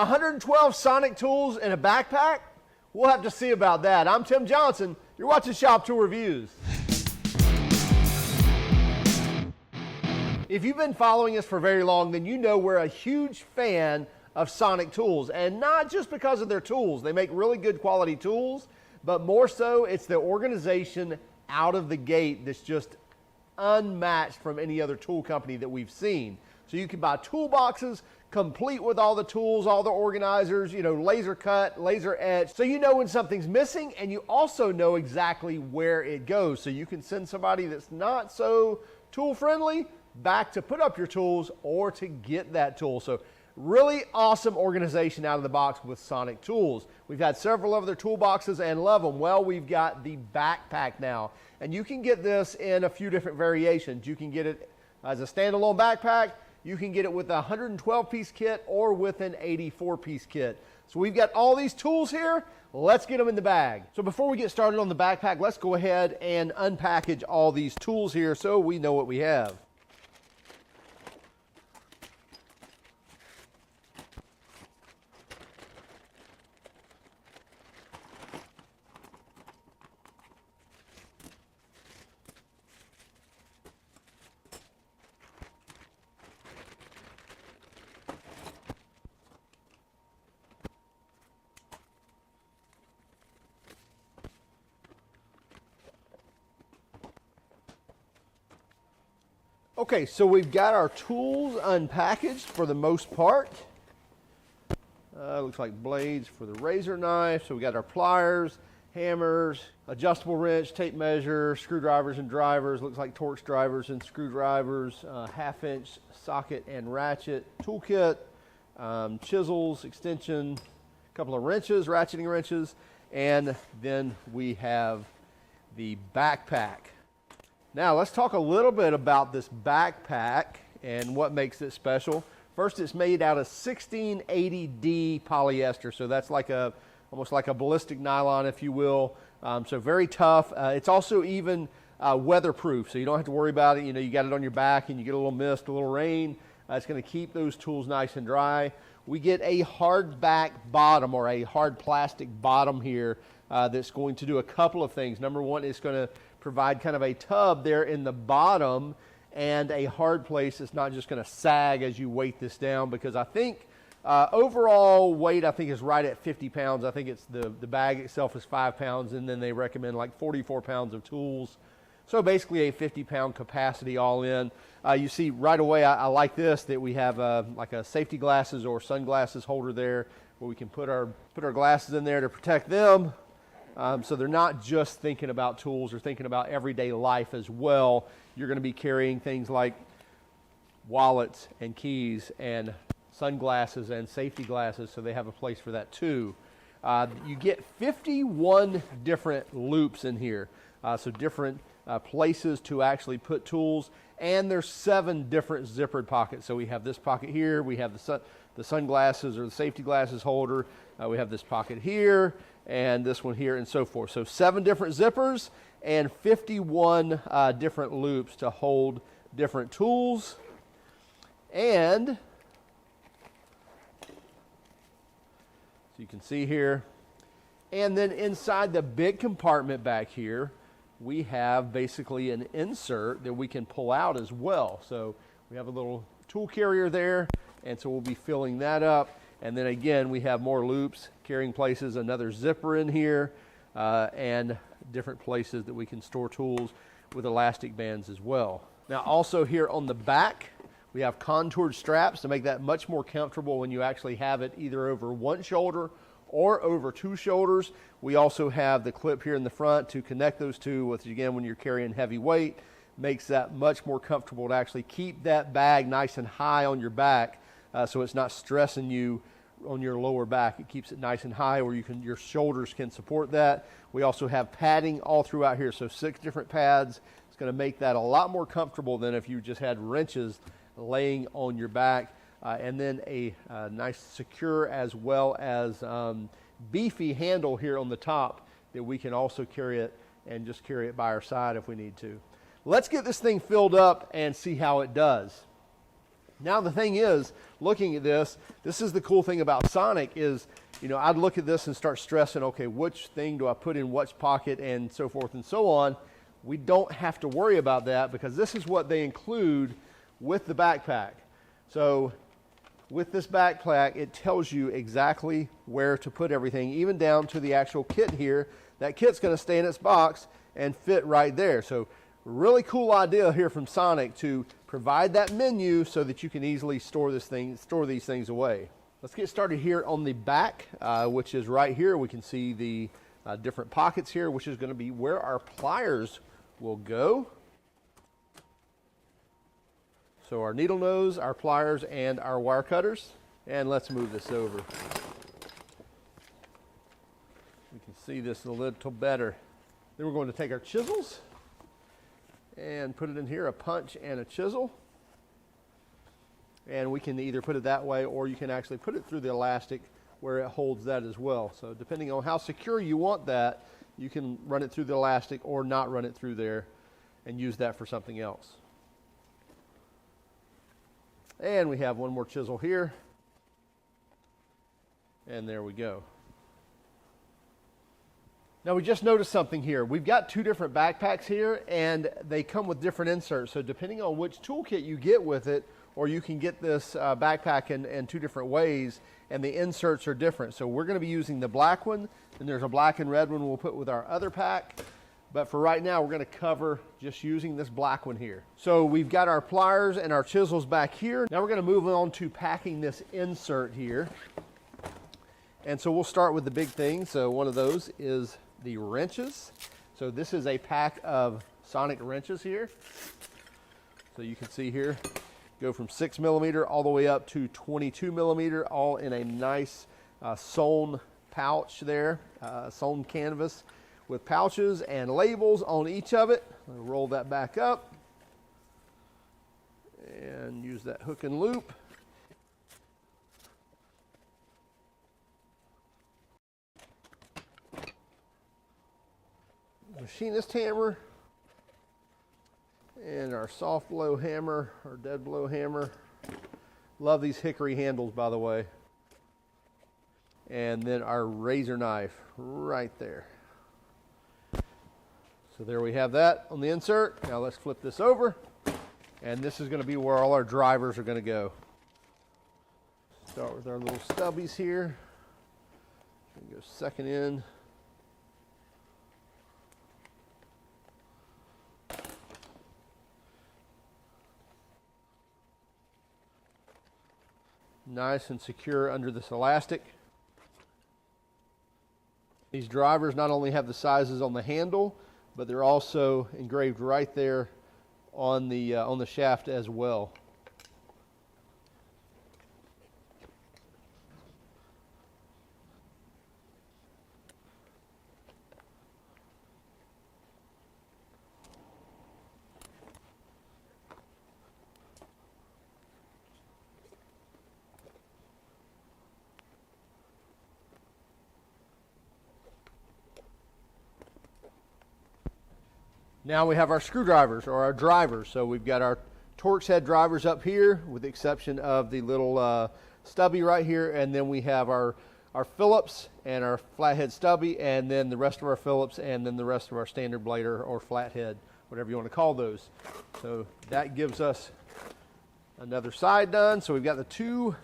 112 Sonic tools in a backpack? We'll have to see about that. I'm Tim Johnson. You're watching Shop Tool Reviews. If you've been following us for very long, then you know we're a huge fan of Sonic tools, and not just because of their tools. They make really good quality tools, but more so it's the organization out of the gate that's just unmatched from any other tool company that we've seen. So you can buy toolboxes complete with all the tools, all the organizers, you know, laser cut, laser etch. So you know when something's missing, and you also know exactly where it goes. So you can send somebody that's not so tool friendly back to put up your tools or to get that tool. So really awesome organization out of the box with Sonic tools. We've had several of their toolboxes and love them. Well, we've got the backpack now, and you can get this in a few different variations. You can get it as a standalone backpack. You can get it with a 112-piece kit or with an 84-piece kit. So we've got all these tools here. Let's get them in the bag. So before we get started on the backpack, let's go ahead and unpackage all these tools here so we know what we have. Okay, so we've got our tools unpackaged for the most part. Looks like blades for the razor knife. So we got our pliers, hammers, adjustable wrench, tape measure, screwdrivers and drivers. Looks like Torx drivers and screwdrivers, half-inch socket and ratchet, toolkit, chisels, extension, a couple of wrenches, ratcheting wrenches, and then we have the backpack. Now let's talk a little bit about this backpack and what makes it special. First, it's made out of 1680D polyester, so that's like almost like a ballistic nylon, if you will. So very tough. It's also even weatherproof, so you don't have to worry about it. You know, you got it on your back and you get a little mist, a little rain. It's going to keep those tools nice and dry. We get a hard back bottom or a hard plastic bottom here that's going to do a couple of things. Number one, it's going to provide kind of a tub there in the bottom and a hard place that's not just going to sag as you weight this down, because I think overall weight I think is right at 50 pounds. I think it's the bag itself is 5 pounds, and then they recommend like 44 pounds of tools. So basically a 50-pound capacity all in. You see right away I like this, that we have like a safety glasses or sunglasses holder there where we can put our glasses in there to protect them. So they're not just thinking about tools, they're thinking about everyday life as well. You're going to be carrying things like wallets and keys and sunglasses and safety glasses, so they have a place for that too. You get 51 different loops in here, so different places to actually put tools, and there's 7 different zippered pockets. So we have this pocket here, we have the sunglasses or the safety glasses holder, we have this pocket here, and this one here, and so forth. So 7 different zippers and 51 different loops to hold different tools. And so you can see here. And then inside the big compartment back here, we have basically an insert that we can pull out as well. So we have a little tool carrier there, and so we'll be filling that up. And then again, we have more loops, carrying places, another zipper in here, and different places that we can store tools with elastic bands as well. Now also here on the back, we have contoured straps to make that much more comfortable when you actually have it either over one shoulder or over 2 shoulders. We also have the clip here in the front to connect those two, which again, when you're carrying heavy weight, makes that much more comfortable to actually keep that bag nice and high on your back. So it's not stressing you on your lower back. It keeps it nice and high where your shoulders can support that. We also have padding all throughout here, so 6 different pads. It's going to make that a lot more comfortable than if you just had wrenches laying on your back. And then a nice secure as well as beefy handle here on the top that we can also carry it and just carry it by our side if we need to. Let's get this thing filled up and see how it does. Now the thing is, looking at this is the cool thing about Sonic is, you know, I'd look at this and start stressing, okay, which thing do I put in which pocket and so forth and so on. We don't have to worry about that because this is what they include with the backpack. So with this backpack, it tells you exactly where to put everything, even down to the actual kit here. That kit's going to stay in its box and fit right there. So really cool idea here from Sonic to provide that menu so that you can easily store these things away. Let's get started here on the back, which is right here. We can see the different pockets here, which is going to be where our pliers will go. So our needle nose, our pliers, and our wire cutters. And let's move this over. We can see this a little better. Then we're going to take our chisels and put it in here, a punch and a chisel. And we can either put it that way or you can actually put it through the elastic where it holds that as well. So depending on how secure you want that, you can run it through the elastic or not run it through there and use that for something else. And we have one more chisel here. And there we go. Now we just noticed something here. We've got two different backpacks here and they come with different inserts. So depending on which toolkit you get with it, or you can get this backpack in two different ways and the inserts are different. So we're going to be using the black one, and there's a black and red one we'll put with our other pack. But for right now, we're going to cover just using this black one here. So we've got our pliers and our chisels back here. Now we're going to move on to packing this insert here. And so we'll start with the big thing. So one of those is the wrenches. So this is a pack of Sonic wrenches here. So you can see here, go from 6mm all the way up to 22mm, all in a nice sewn pouch there, sewn canvas with pouches and labels on each of it. I'll roll that back up and use that hook and loop. Machinist hammer and our soft blow hammer, or dead blow hammer. Love these hickory handles, by the way. And then our razor knife right there. So there we have that on the insert. Now let's flip this over. And this is going to be where all our drivers are going to go. Start with our little stubbies here. Go second in. Nice and secure under this elastic. These drivers not only have the sizes on the handle, but they're also engraved right there on the shaft as well. Now we have our screwdrivers, or our drivers. So we've got our Torx head drivers up here, with the exception of the little stubby right here, and then we have our Phillips and our flathead stubby, and then the rest of our Phillips, and then the rest of our standard blade or flathead, whatever you want to call those. So that gives us another side done. So we've got the two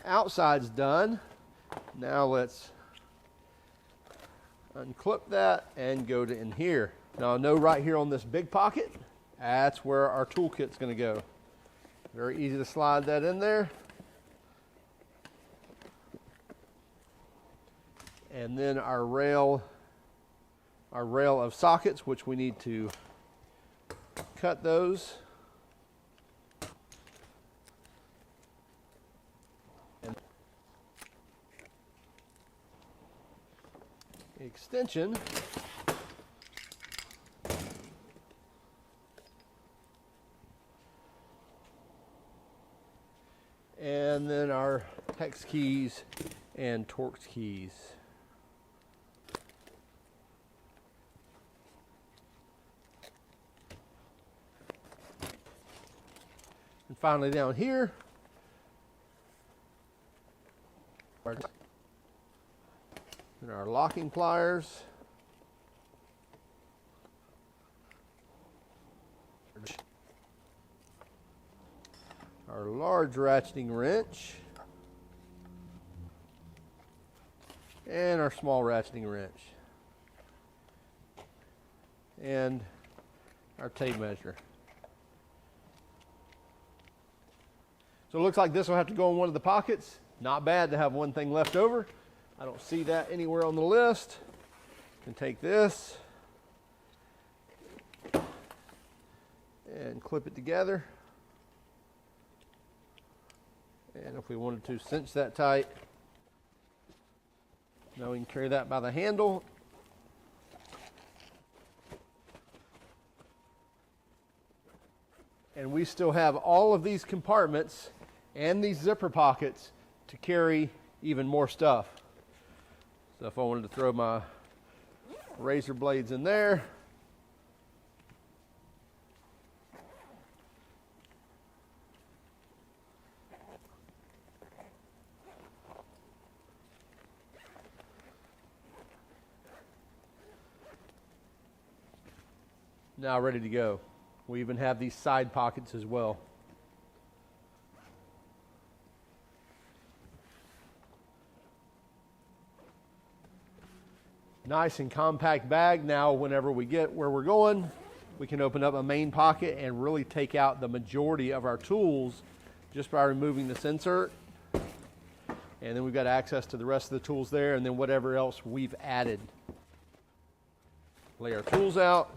outsides done. Now let's unclip that and go to in here. Now I know right here on this big pocket, that's where our toolkit's going to go. Very easy to slide that in there. And then our rail of sockets, which we need to cut those. And extension. And then our hex keys and Torx keys. And finally down here, And our locking pliers. Our large ratcheting wrench. And our small ratcheting wrench. And our tape measure. So it looks like this will have to go in one of the pockets. Not bad to have one thing left over. I don't see that anywhere on the list. Can take this and clip it together. And if we wanted to cinch that tight, now we can carry that by the handle. And we still have all of these compartments and these zipper pockets to carry even more stuff. So if I wanted to throw my razor blades in there, now ready to go. We even have these side pockets as well. Nice and compact bag. Now whenever we get where we're going, we can open up a main pocket and really take out the majority of our tools just by removing this insert. And then we've got access to the rest of the tools there, and then whatever else we've added. Lay our tools out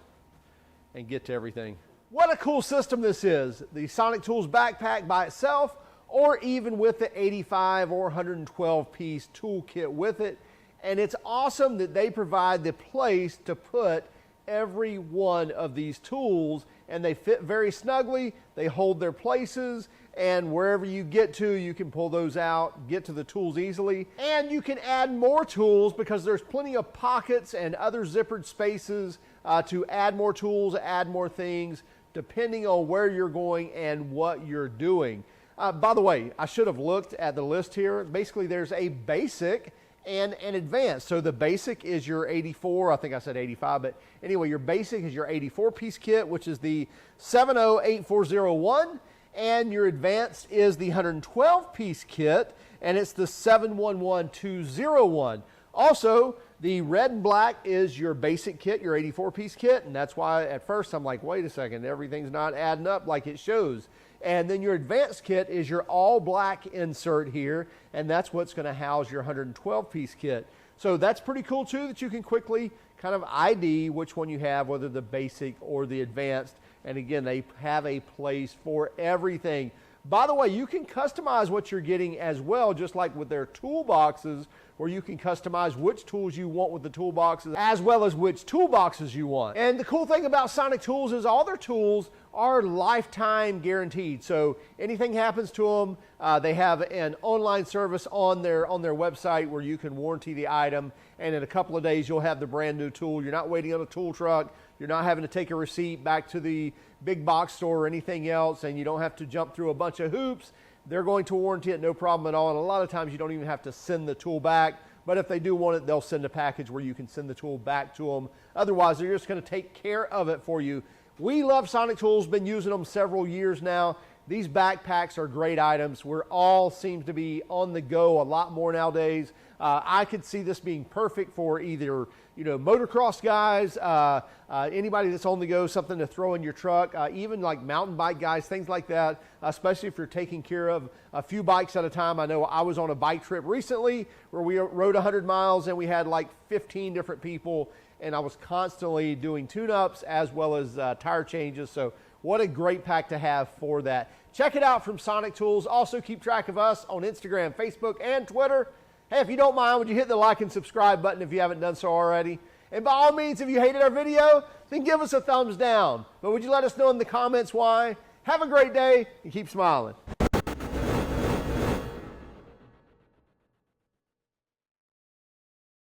and get to everything. What a cool system this is. The Sonic Tools backpack by itself, or even with the 85 or 112 piece toolkit with it. And it's awesome that they provide the place to put every one of these tools, and they fit very snugly. They hold their places, and wherever you get to, you can pull those out, get to the tools easily. And you can add more tools because there's plenty of pockets and other zippered spaces to add more tools, add more things, depending on where you're going and what you're doing. By the way, I should have looked at the list here. Basically, there's a basic and an advanced. So the basic is your 84, I think I said 85, but anyway, your basic is your 84 piece kit, which is the 708401, and your advanced is the 112 piece kit, and it's the 711201. Also, the red and black is your basic kit, your 84 piece kit, and that's why at first I'm like, wait a second, everything's not adding up like it shows. And then your advanced kit is your all black insert here, and that's what's going to house your 112 piece kit. So that's pretty cool too, that you can quickly kind of ID which one you have, whether the basic or the advanced. And again, they have a place for everything. By the way, you can customize what you're getting as well, just like with their toolboxes, where you can customize which tools you want with the toolboxes, as well as which toolboxes you want. And the cool thing about Sonic Tools is all their tools are lifetime guaranteed. So anything happens to them, they have an online service on their website where you can warranty the item, and in a couple of days you'll have the brand new tool. You're not waiting on a tool truck. You're not having to take a receipt back to the big box store or anything else, and you don't have to jump through a bunch of hoops. They're going to warranty it, no problem at all. And a lot of times you don't even have to send the tool back. But if they do want it, they'll send a package where you can send the tool back to them. Otherwise, they're just going to take care of it for you. We love Sonic Tools, been using them several years now. These backpacks are great items. We're all seems to be on the go a lot more nowadays. I could see this being perfect for either, motocross guys, anybody that's on the go, something to throw in your truck, even like mountain bike guys, things like that, especially if you're taking care of a few bikes at a time. I know I was on a bike trip recently where we rode 100 miles and we had like 15 different people, and I was constantly doing tune-ups as well as tire changes. So what a great pack to have for that. Check it out from Sonic Tools. Also keep track of us on Instagram, Facebook, and Twitter. Hey, if you don't mind, would you hit the like and subscribe button if you haven't done so already? And by all means, if you hated our video, then give us a thumbs down. But would you let us know in the comments why? Have a great day and keep smiling.